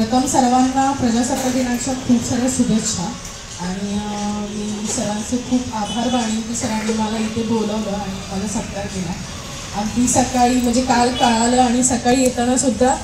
प्रथम सर्वांना प्रजासत्ताक दिनाच्या खूप साऱ्या शुभेच्छा आणि मी सरांचे खूप आभार मानेन की सरांनी मला इथे बोलवलं आणि मला सत्कार केला. अगदी सकाळी म्हणजे काल कळालं आणि सकाळी येताना सुद्धा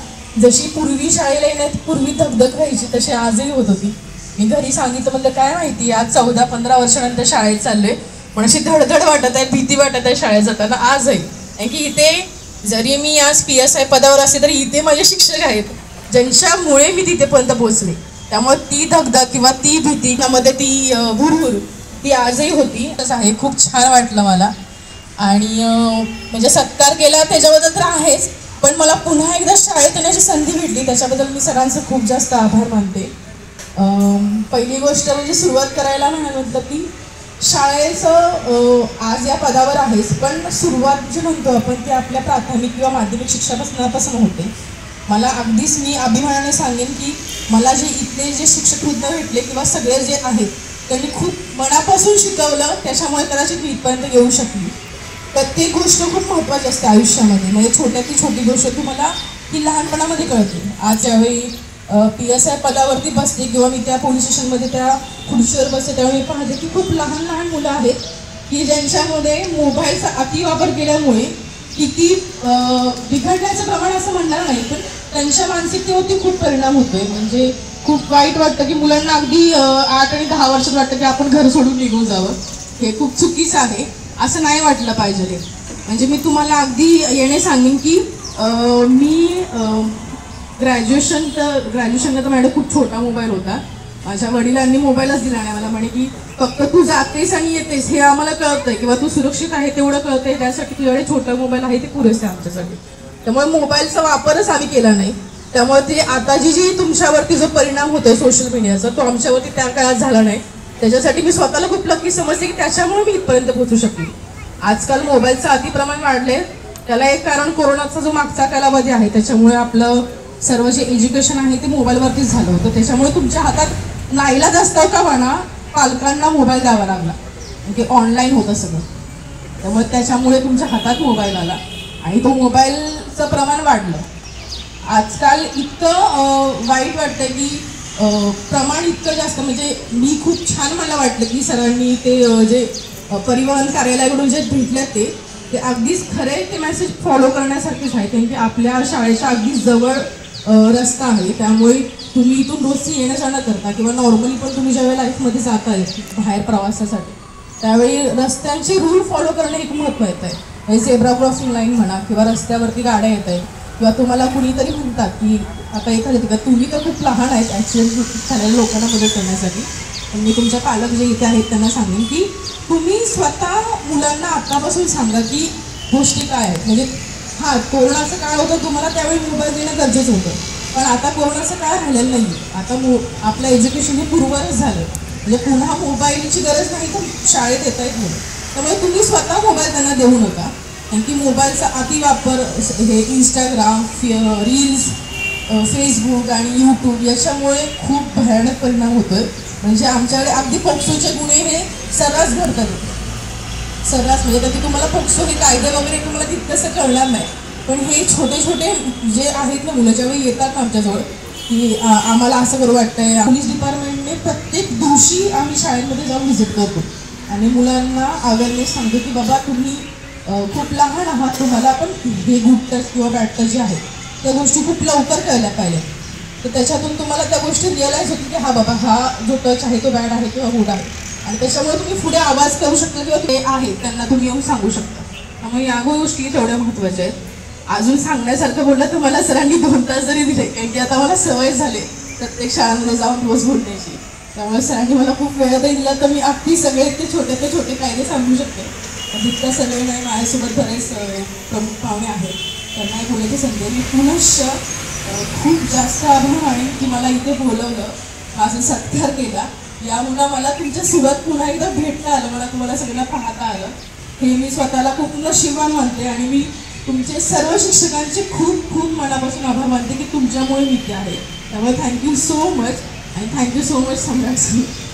जशी पूर्वी शाळेला येण्यात पूर्वी धगधग व्हायची तशी आजही होत होती. मी घरी सांगितलं म्हणलं काय माहिती आज 14-15 वर्षानंतर शाळेत चाललोय पण अशी धडधड वाटत आहे, भीती वाटत आहे शाळेत जाताना आजही. कारण की इथे जरी मी आज PSI पदावर असते तरी इथे माझे शिक्षक आहेत ज्यांच्यामुळे मी तिथेपर्यंत पोहोचले. त्यामुळे ती धगधग किंवा ती भीती त्यामध्ये ती हुरहुर ती आजही होती. तसं आहे, खूप छान वाटलं मला. आणि म्हणजे सत्कार केला त्याच्याबद्दल तर आहेच, पण मला पुन्हा एकदा शाळेत येण्याची संधी भेटली त्याच्याबद्दल मी सरांचं खूप जास्त आभार मानते. पहिली गोष्ट म्हणजे सुरुवात करायला म्हटलं की शाळेचं आज या पदावर आहेच, पण सुरुवात जी म्हणतो आपण ती आपल्या प्राथमिक किंवा माध्यमिक शिक्षणापासून होते. मला अगदीच मी अभिमानाने सांगेन की मला जे इथले जे शिक्षक वृद्ध भेटले किंवा सगळे जे आहेत त्यांनी खूप मनापासून शिकवलं, त्याच्यामुळे कदाचित मी इथपर्यंत येऊ शकली. प्रत्येक गोष्ट खूप महत्त्वाची असते आयुष्यामध्ये. म्हणजे छोट्यातली छोटी गोष्ट तुम्हाला ही लहानपणामध्ये कळते. आज ज्यावेळी PSI पदावरती बसते किंवा मी त्या पोलीस स्टेशनमध्ये त्या खुर्चीवर बसते त्यावेळी मी पाहते की खूप लहान लहान मुलं आहेत की ज्यांच्यामध्ये मोबाईलचा अतिवापर केल्यामुळे किती बिघडण्याचं प्रमाण असं म्हणणार नाही, पण त्यांच्या मानसिकतेवरती खूप परिणाम होतोय. म्हणजे खूप वाईट वाटतं की मुलांना अगदी 8 आणि 10 वर्षात वाटतं की आपण घर सोडून निघून जावं. हे खूप चुकीचं आहे, असं नाही वाटलं पाहिजे. म्हणजे मी तुम्हाला अगदी येणे सांगेन की मी ग्रॅज्युएशनला तर माझ्याकडे खूप छोटा मोबाईल होता. माझ्या वडिलांनी मोबाईलच दिला नाही मला. म्हणे की फक्त तू जातेस आणि येतेस हे आम्हाला कळतंय किंवा तू सुरक्षित आहे तेवढं कळतंय, त्यासाठी तुझ्याकडे छोटा मोबाईल आहे ते पुरेसे आहे आमच्यासाठी. त्यामुळे मोबाईलचा वापरच आम्ही केला नाही. त्यामुळे ते आता जी तुमच्यावरती जो परिणाम होतोय सोशल मीडियाचा तो आमच्यावरती त्या काळात झाला नाही. त्याच्यासाठी मी स्वतःला खूप लकी समजते की त्याच्यामुळे मी इथपर्यंत पोहोचू शकले. आजकाल मोबाईलचं अतिप्रमाण वाढले, त्याला एक कारण कोरोनाचा जो मागचा कालावधी आहे त्याच्यामुळे आपलं सर्व जे एज्युकेशन आहे ते मोबाईलवरतीच झालं होतं. त्याच्यामुळे तुमच्या हातात नाईलाज असता का म्हणा पालकांना मोबाईल द्यावा लागला, ते ऑनलाईन होतं सगळं. त्यामुळे त्याच्यामुळे तुमच्या हातात मोबाईल आला आणि तो मोबाईलचं प्रमाण वाढलं. आजकाल इतकं वाईट वाटतं की प्रमाण इतकं जास्त. म्हणजे मी खूप छान मला वाटलं की सरांनी ते जे परिवहन कार्यालयाकडून जे भेटले ते अगदीच खरे ते मेसेज फॉलो करण्यासारखेच आहे. कारण की आपल्या शाळेच्या अगदी जवळ रस्ता आहे, त्यामुळे तुम्ही इथून रोजची येणं जाणं करता किंवा नॉर्मली पण तुम्ही ज्यावेळी लाईफमध्ये जात आहे बाहेर प्रवासासाठी त्यावेळी रस्त्यांचे रूल फॉलो करणे एक महत्त्वाचं आहे. म्हणजे झेब्रा क्रॉसिंग लाईन म्हणा किंवा रस्त्यावरती गाड्या येत आहेत किंवा तुम्हाला कुणीतरी म्हणतात की आता एखाद्या तुम्ही तर खूप लहान आहेत ॲक्सिडेंट झालेल्या लोकांना मदत करण्यासाठी, पण मी तुमच्या पालक जे इथे आहेत त्यांना सांगेन की तुम्ही स्वतः मुलांना आत्तापासून सांगा की गोष्टी काय आहेत. म्हणजे कोरोनाचं काळ होतं तुम्हाला त्यावेळी मोबाईल देणं गरजेचं होतं, पण आता कोरोनाचं काळ राहिलेलं नाही आहे. आता आपलं एज्युकेशन हे पूर्वरच झालं. म्हणजे पुन्हा मोबाईलची गरज नाही तर शाळेत येता येत नाही. त्यामुळे तुम्ही स्वतः मोबाईल त्यांना देऊ नका. कारण की मोबाईलचा अतिवापर हे इंस्टाग्राम, रील्स, फेसबुक आणि यूट्यूब याच्यामुळे खूप भयानक परिणाम होतोय. म्हणजे आमच्याकडे अगदी पोक्सोचे गुन्हे हे सर्रास घडतात. सर्रास म्हणजे त्याची तुम्हाला पोक्सो हे कायदे वगैरे तुम्हाला तितकंसं कळणार नाही, पण हे छोटे छोटे जे आहेत ना मुलं ज्यावेळी येतात ना आमच्याजवळ की आम्हाला असं करू वाटतंय. पोलीस डिपार्टमेंटने प्रत्येक दिवशी आम्ही शाळेमध्ये जाऊन व्हिजिट करतो आणि मुलांना अवेअरनेस सांगतो की बाबा तुम्ही खूप लहान आहात, तुम्हाला पण हे गुड टच किंवा बॅड टच जे आहेत त्या गोष्टी खूप लवकर कळल्या पाहिजे. तर त्याच्यातून तुम्हाला त्या गोष्टी रिअलाईज होतील की हा बाबा हा जो टच आहे तो बॅड आहे किंवा गुड आहे, आणि त्याच्यामुळे तुम्ही पुढे आवाज करू शकता किंवा ते आहे त्यांना तुम्ही येऊन सांगू शकता. त्यामुळे या गोष्टी तेवढ्या महत्त्वाच्या आहेत. अजून सांगण्यासारखं बोललं तर मला सरांनी 2 तास जरी दिले, कारण की आता मला सवय झाली प्रत्येक शाळांमध्ये जाऊन रोज बोलण्याची. त्यामुळे सरांनी मला खूप वेळ दिला तर मी अगदी सगळे ते छोटे कायदे सांगू शकते. जितका सगळे नाही माझ्यासोबत बरेच प्रमुख पाहुणे आहेत त्यांना बोलायची संधी. मी पुनश्च खूप जास्त आभार मानेन की मला इथे बोलवलं, माझा सत्कार केला. यामुळे मला तुमच्या सुरत पुन्हा एकदा भेटता आलं, मला तुम्हाला सगळ्यांना पाहता आलं. हे मी स्वतःला खूप नशिबान मानते आणि मी तुमचे सर्व शिक्षकांचे खूप खूप मनापासून आभार मानते की तुमच्यामुळे मी इथे आहे. त्यामुळे थँक्यू सो मच आणि थँक्यू सो मच सम्राट सर.